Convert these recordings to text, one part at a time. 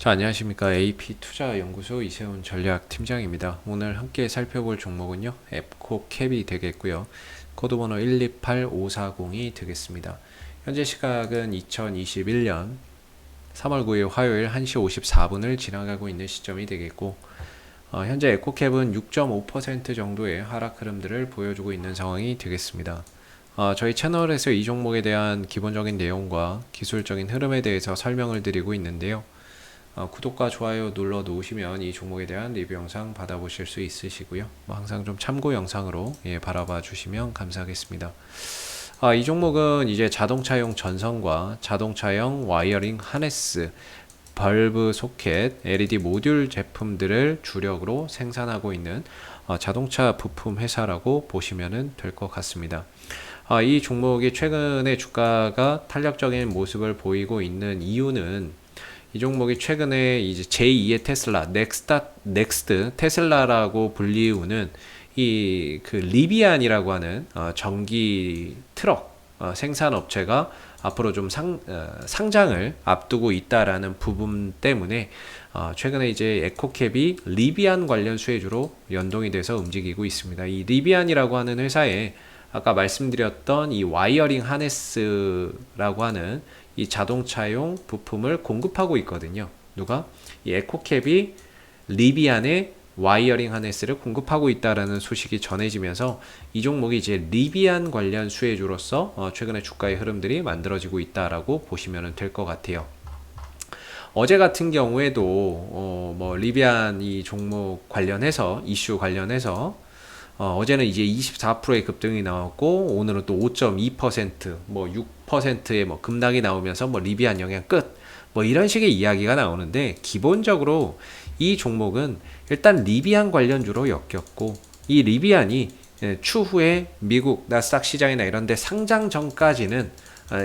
안녕하십니까. AP투자연구소 이세훈 전략팀장입니다. 오늘 함께 살펴볼 종목은요, 앱코캡이 되겠고요. 코드번호 128540이 되겠습니다. 현재 시각은 2021년 3월 9일 화요일 1시 54분을 지나가고 있는 시점이 되겠고, 현재 에코캡은 6.5% 정도의 하락 흐름들을 보여주고 있는 상황이 되겠습니다. 저희 채널에서 이 종목에 대한 기본적인 내용과 기술적인 흐름에 대해서 설명을 드리고 있는데요. 구독과 좋아요 눌러 놓으시면 이 종목에 대한 리뷰 영상 받아보실 수 있으시고요. 항상 좀 참고 영상으로 바라봐 주시면 감사하겠습니다. 이 종목은 이제 자동차용 전선과 자동차용 와이어링 하네스, 벌브 소켓, LED 모듈 제품들을 주력으로 생산하고 있는 자동차 부품 회사라고 보시면 될 것 같습니다. 이 종목이 최근에 주가가 탄력적인 모습을 보이고 있는 이유는 이 종목이 최근에 이제 제2의 테슬라, 넥스트 테슬라라고 불리우는 이 그 리비안이라고 하는 전기 트럭 생산 업체가 앞으로 좀 상장을 앞두고 있다라는 부분 때문에 최근에 이제 에코캡이 리비안 관련 수혜주로 연동이 돼서 움직이고 있습니다. 이 리비안이라고 하는 회사에 아까 말씀드렸던 이 와이어링 하네스라고 하는 이 자동차용 부품을 공급하고 있거든요. 누가? 이 에코캡이 리비안의 와이어링 하네스를 공급하고 있다라는 소식이 전해지면서 이 종목이 이제 리비안 관련 수혜주로서 최근에 주가의 흐름들이 만들어지고 있다라고 보시면 될 것 같아요. 어제 같은 경우에도 뭐 리비안 이 종목 관련해서 이슈 관련해서 어제는 이제 24%의 급등이 나왔고 오늘은 또 5.2% 뭐 6%의 뭐 급락이 나오면서 뭐 리비안 영향 끝 뭐 이런 식의 이야기가 나오는데, 기본적으로 이 종목은 일단 리비안 관련주로 엮였고, 이 리비안이 추후에 미국 나스닥 시장이나 이런 데 상장 전까지는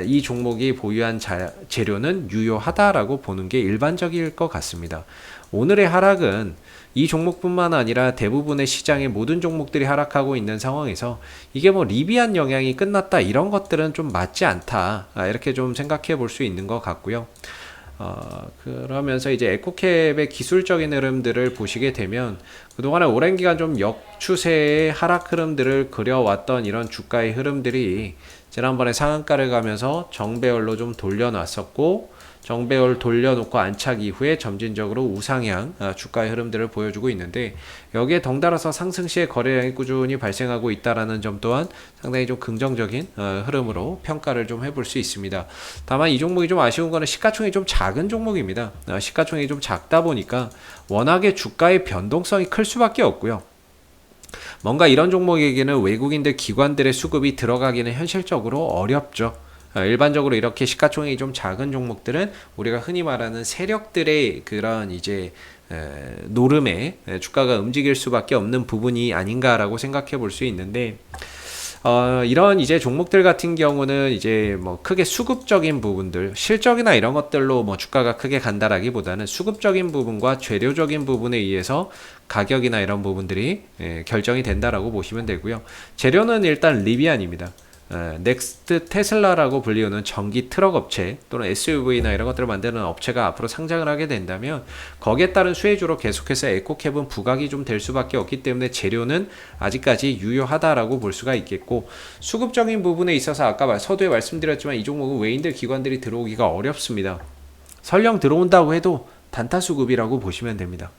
이 종목이 보유한 재료는 유효하다라고 보는 게 일반적일 것 같습니다. 오늘의 하락은 이 종목뿐만 아니라 대부분의 시장의 모든 종목들이 하락하고 있는 상황에서 이게 뭐 리비안 영향이 끝났다 이런 것들은 좀 맞지 않다, 이렇게 좀 생각해 볼 수 있는 것 같고요. 그러면서 이제 에코캡의 기술적인 흐름들을 보시게 되면 그동안에 오랜 기간 좀 역추세의 하락 흐름들을 그려왔던 이런 주가의 흐름들이 지난번에 상한가를 가면서 정배열로 좀 돌려놨었고, 정배열 돌려놓고 안착 이후에 점진적으로 우상향 주가의 흐름들을 보여주고 있는데, 여기에 덩달아서 상승 시에 거래량이 꾸준히 발생하고 있다는 점 또한 상당히 좀 긍정적인 흐름으로 평가를 좀 해볼 수 있습니다. 다만 이 종목이 좀 아쉬운 거는 시가총이 좀 작은 종목입니다. 시가총이 좀 작다 보니까 워낙에 주가의 변동성이 클 수밖에 없고요. 뭔가 이런 종목에게는 외국인들 기관들의 수급이 들어가기는 현실적으로 어렵죠. 일반적으로 이렇게 시가총액이 좀 작은 종목들은 우리가 흔히 말하는 세력들의 그런 이제 노름에 주가가 움직일 수밖에 없는 부분이 아닌가라고 생각해 볼 수 있는데, 이런 이제 종목들 같은 경우는 이제 뭐 크게 수급적인 부분들, 실적이나 이런 것들로 뭐 주가가 크게 간다라기보다는 수급적인 부분과 재료적인 부분에 의해서 가격이나 이런 부분들이 결정이 된다라고 보시면 되고요. 재료는 일단 리비안입니다. 넥스트 테슬라라고 불리우는 전기 트럭 업체 또는 SUV나 이런 것들을 만드는 업체가 앞으로 상장을 하게 된다면 거기에 따른 수혜주로 계속해서 에코캡은 부각이 좀 될 수밖에 없기 때문에 재료는 아직까지 유효하다라고 볼 수가 있겠고, 수급적인 부분에 있어서 아까 서두에 말씀드렸지만 이 종목은 외인들 기관들이 들어오기가 어렵습니다. 설령 들어온다고 해도 단타 수급이라고 보시면 됩니다.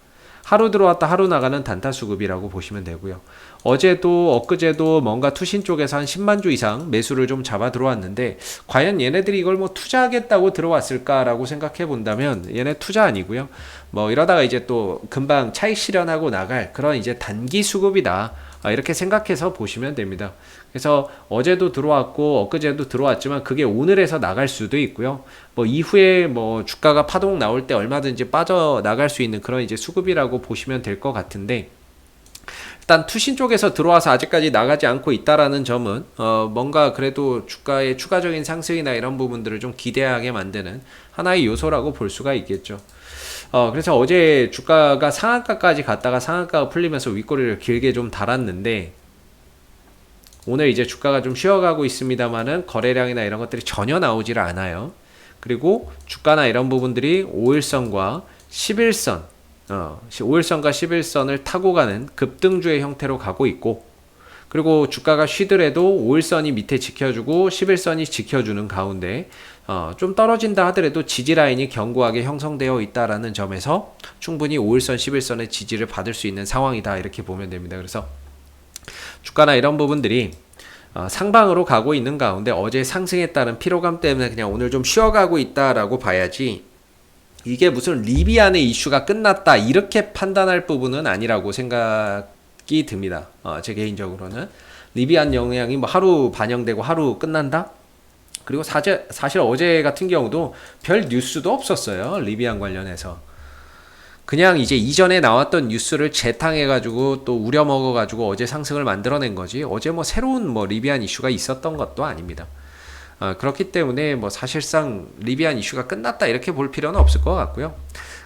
하루 들어왔다 하루 나가는 단타 수급이라고 보시면 되고요. 어제도 엊그제도 뭔가 투신 쪽에서 한 10만 주 이상 매수를 좀 잡아 들어왔는데, 과연 얘네들이 이걸 뭐 투자하겠다고 들어왔을까라고 생각해 본다면 얘네 투자 아니고요. 뭐 이러다가 이제 또 금방 차익 실현하고 나갈 그런 이제 단기 수급이다, 이렇게 생각해서 보시면 됩니다. 그래서 어제도 들어왔고 엊그제도 들어왔지만 그게 오늘에서 나갈 수도 있고요. 뭐 이후에 뭐 주가가 파동 나올 때 얼마든지 빠져 나갈 수 있는 그런 이제 수급이라고 보시면 될 것 같은데, 일단 투신 쪽에서 들어와서 아직까지 나가지 않고 있다라는 점은 뭔가 그래도 주가의 추가적인 상승이나 이런 부분들을 좀 기대하게 만드는 하나의 요소라고 볼 수가 있겠죠. 그래서 어제 주가가 상한가까지 갔다가 상한가가 풀리면서 윗꼬리를 길게 좀 달았는데, 오늘 이제 주가가 좀 쉬어가고 있습니다만은 거래량이나 이런 것들이 전혀 나오질 않아요. 그리고 주가나 이런 부분들이 5일선과 11선, 5일선과 11선을 타고 가는 급등주의 형태로 가고 있고, 그리고 주가가 쉬더라도 5일선이 밑에 지켜주고 11선이 지켜주는 가운데 좀 떨어진다 하더라도 지지라인이 견고하게 형성되어 있다라는 점에서 충분히 5일선, 11선의 지지를 받을 수 있는 상황이다, 이렇게 보면 됩니다. 그래서 주가나 이런 부분들이 상방으로 가고 있는 가운데 어제 상승에 따른 피로감 때문에 그냥 오늘 좀 쉬어가고 있다라고 봐야지, 이게 무슨 리비안의 이슈가 끝났다 이렇게 판단할 부분은 아니라고 생각이 듭니다. 제 개인적으로는 리비안 영향이 뭐 하루 반영되고 하루 끝난다? 그리고 사실 어제 같은 경우도 별 뉴스도 없었어요. 리비안 관련해서. 그냥 이제 이전에 나왔던 뉴스를 재탕해가지고 또 우려먹어가지고 어제 상승을 만들어낸 거지, 어제 뭐 새로운 뭐 리비안 이슈가 있었던 것도 아닙니다. 그렇기 때문에 뭐 사실상 리비안 이슈가 끝났다 이렇게 볼 필요는 없을 것 같고요.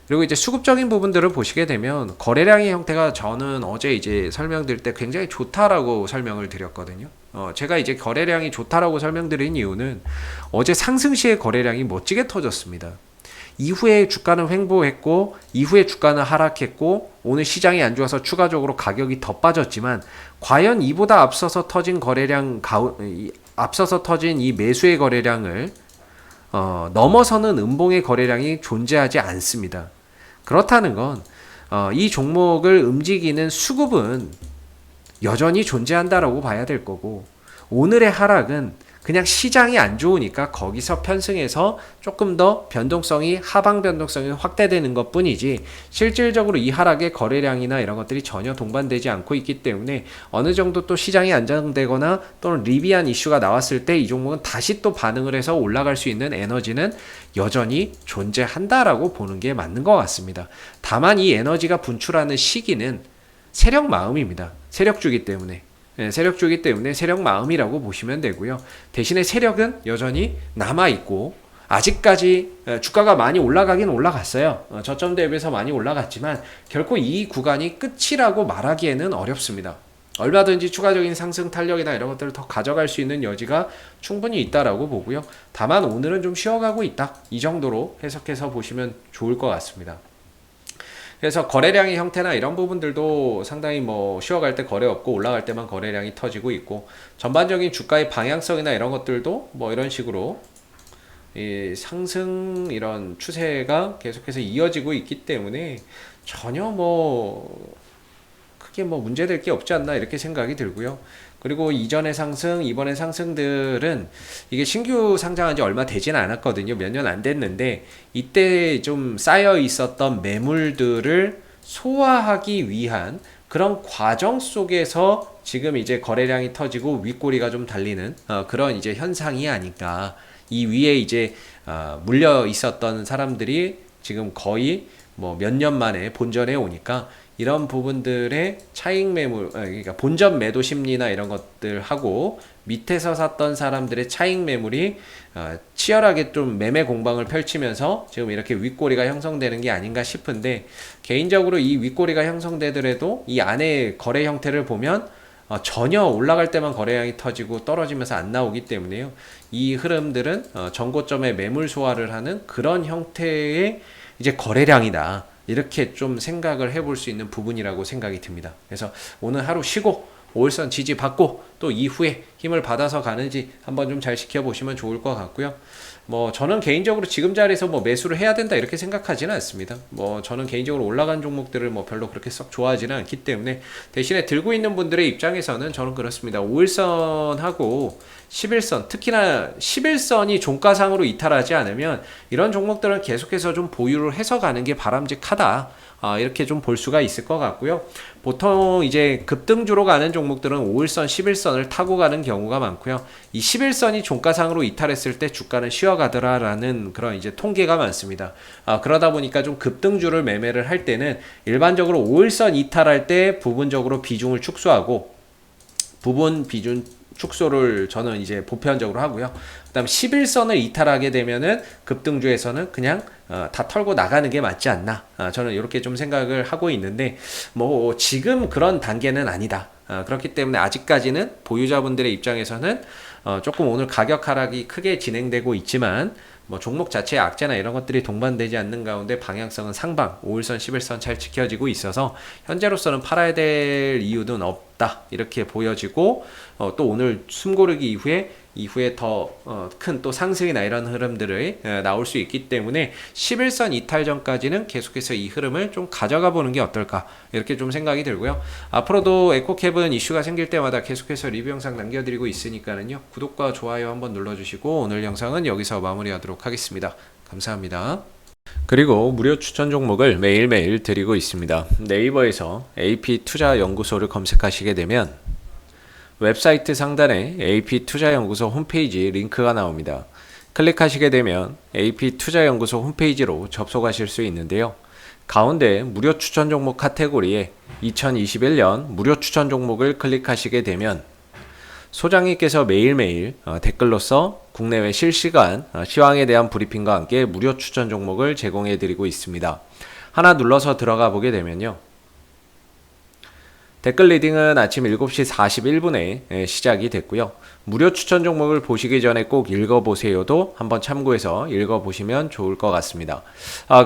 그리고 이제 수급적인 부분들을 보시게 되면 거래량의 형태가 저는 어제 이제 설명드릴 때 굉장히 좋다라고 설명을 드렸거든요. 제가 이제 거래량이 좋다라고 설명드린 이유는 어제 상승 시의 거래량이 멋지게 터졌습니다. 이후에 주가는 횡보했고, 이후에 주가는 하락했고, 오늘 시장이 안 좋아서 추가적으로 가격이 더 빠졌지만, 과연 이보다 앞서서 터진 앞서서 터진 이 매수의 거래량을 넘어서는 음봉의 거래량이 존재하지 않습니다. 그렇다는 건 이 종목을 움직이는 수급은 여전히 존재한다라고 봐야 될 거고, 오늘의 하락은 그냥 시장이 안 좋으니까 거기서 편승해서 조금 더 하방 변동성이 확대되는 것 뿐이지, 실질적으로 이 하락의 거래량이나 이런 것들이 전혀 동반되지 않고 있기 때문에 어느 정도 또 시장이 안정되거나 또는 리비안 이슈가 나왔을 때 이 종목은 다시 또 반응을 해서 올라갈 수 있는 에너지는 여전히 존재한다라고 보는 게 맞는 것 같습니다. 다만 이 에너지가 분출하는 시기는 세력 마음입니다. 세력주기 때문에. 세력주기 때문에 세력 마음이라고 보시면 되고요. 대신에 세력은 여전히 남아있고, 아직까지 주가가 많이 올라가긴 올라갔어요. 저점 대비해서 많이 올라갔지만 결코 이 구간이 끝이라고 말하기에는 어렵습니다. 얼마든지 추가적인 상승 탄력이나 이런 것들을 더 가져갈 수 있는 여지가 충분히 있다라고 보고요. 다만 오늘은 좀 쉬어가고 있다, 이 정도로 해석해서 보시면 좋을 것 같습니다. 그래서 거래량의 형태나 이런 부분들도 상당히 뭐 쉬어갈 때 거래 없고 올라갈 때만 거래량이 터지고 있고, 전반적인 주가의 방향성이나 이런 것들도 뭐 이런 식으로 이 상승 이런 추세가 계속해서 이어지고 있기 때문에 전혀 뭐 크게 뭐 문제될 게 없지 않나 이렇게 생각이 들고요. 그리고 이전의 상승, 이번의 상승들은 이게 신규 상장한 지 얼마 되지는 않았거든요. 몇 년 안 됐는데, 이때 좀 쌓여 있었던 매물들을 소화하기 위한 그런 과정 속에서 지금 이제 거래량이 터지고 윗꼬리가 좀 달리는 그런 이제 현상이 아닐까. 이 위에 이제 물려 있었던 사람들이 지금 거의 뭐 몇 년 만에 본전에 오니까 이런 부분들의 차익 매물, 그러니까 본전 매도 심리나 이런 것들하고 밑에서 샀던 사람들의 차익 매물이 치열하게 좀 매매 공방을 펼치면서 지금 이렇게 윗꼬리가 형성되는 게 아닌가 싶은데, 개인적으로 이 윗꼬리가 형성되더라도 이 안에 거래 형태를 보면 전혀 올라갈 때만 거래량이 터지고 떨어지면서 안 나오기 때문에요. 이 흐름들은 전고점에 매물 소화를 하는 그런 형태의 이제 거래량이다, 이렇게 좀 생각을 해볼 수 있는 부분이라고 생각이 듭니다. 그래서 오늘 하루 쉬고 5일선 지지 받고 또 이후에 힘을 받아서 가는지 한번 좀 잘 지켜보시면 좋을 것 같고요. 뭐 저는 개인적으로 지금 자리에서 뭐 매수를 해야 된다 이렇게 생각하지는 않습니다. 뭐 저는 개인적으로 올라간 종목들을 뭐 별로 그렇게 썩 좋아하지는 않기 때문에, 대신에 들고 있는 분들의 입장에서는 저는 그렇습니다. 5일선하고 11선, 특히나 11선이 종가상으로 이탈하지 않으면 이런 종목들은 계속해서 좀 보유를 해서 가는 게 바람직하다, 이렇게 좀 볼 수가 있을 것 같고요. 보통 이제 급등주로 가는 종목들은 5일선, 11선을 타고 가는 경우가 많고요. 이 11선이 종가상으로 이탈했을 때 주가는 쉬어가더라라는 그런 이제 통계가 많습니다. 그러다 보니까 좀 급등주를 매매를 할 때는 일반적으로 5일선 이탈할 때 부분적으로 비중을 축소하고, 부분 비중 축소를 저는 이제 보편적으로 하고요. 그 다음 11선을 이탈하게 되면은 급등주에서는 그냥 다 털고 나가는 게 맞지 않나, 저는 이렇게 좀 생각을 하고 있는데, 뭐 지금 그런 단계는 아니다. 그렇기 때문에 아직까지는 보유자분들의 입장에서는 조금 오늘 가격 하락이 크게 진행되고 있지만, 뭐 종목 자체의 악재나 이런 것들이 동반되지 않는 가운데 방향성은 상방 5일선 11선 잘 지켜지고 있어서 현재로서는 팔아야 될 이유는 없다 이렇게 보여지고 또 오늘 숨고르기 이후에 더 큰 또 상승이나 이런 흐름들이 나올 수 있기 때문에 11선 이탈 전까지는 계속해서 이 흐름을 좀 가져가 보는 게 어떨까 이렇게 좀 생각이 들고요. 앞으로도 에코캡은 이슈가 생길 때마다 계속해서 리뷰 영상 남겨드리고 있으니까는요. 구독과 좋아요 한번 눌러주시고 오늘 영상은 여기서 마무리하도록 하겠습니다. 감사합니다. 그리고 무료 추천 종목을 매일매일 드리고 있습니다. 네이버에서 AP투자연구소를 검색하시게 되면 웹사이트 상단에 AP투자연구소 홈페이지 링크가 나옵니다. 클릭하시게 되면 AP투자연구소 홈페이지로 접속하실 수 있는데요. 가운데 무료 추천 종목 카테고리에 2021년 무료 추천 종목을 클릭하시게 되면 소장님께서 매일매일 댓글로서 국내외 실시간 시황에 대한 브리핑과 함께 무료 추천 종목을 제공해 드리고 있습니다. 하나 눌러서 들어가 보게 되면요. 댓글 리딩은 아침 7시 41분에 시작이 됐고요. 무료 추천 종목을 보시기 전에 꼭 읽어보세요도 한번 참고해서 읽어보시면 좋을 것 같습니다.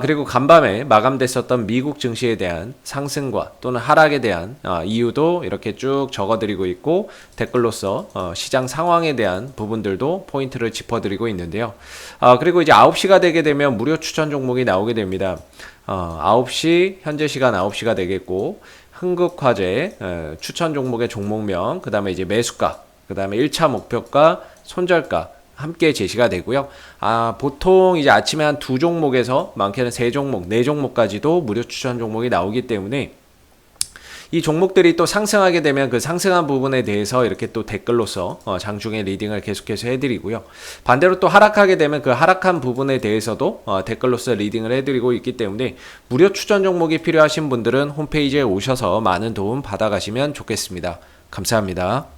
그리고 간밤에 마감됐었던 미국 증시에 대한 상승과 또는 하락에 대한 이유도 이렇게 쭉 적어드리고 있고 댓글로서 시장 상황에 대한 부분들도 포인트를 짚어드리고 있는데요. 그리고 이제 9시가 되게 되면 무료 추천 종목이 나오게 됩니다. 9시 현재 시간 9시가 되겠고 흥국화재 추천 종목의 종목명, 그 다음에 이제 매수가, 그 다음에 1차 목표가, 손절가 함께 제시가 되고요. 보통 이제 아침에 한 2종목에서 많게는 3종목, 4종목까지도 무료 추천 종목이 나오기 때문에 이 종목들이 또 상승하게 되면 그 상승한 부분에 대해서 이렇게 또 댓글로서 장중에 리딩을 계속해서 해드리고요. 반대로 또 하락하게 되면 그 하락한 부분에 대해서도 댓글로서 리딩을 해드리고 있기 때문에 무료 추천 종목이 필요하신 분들은 홈페이지에 오셔서 많은 도움 받아가시면 좋겠습니다. 감사합니다.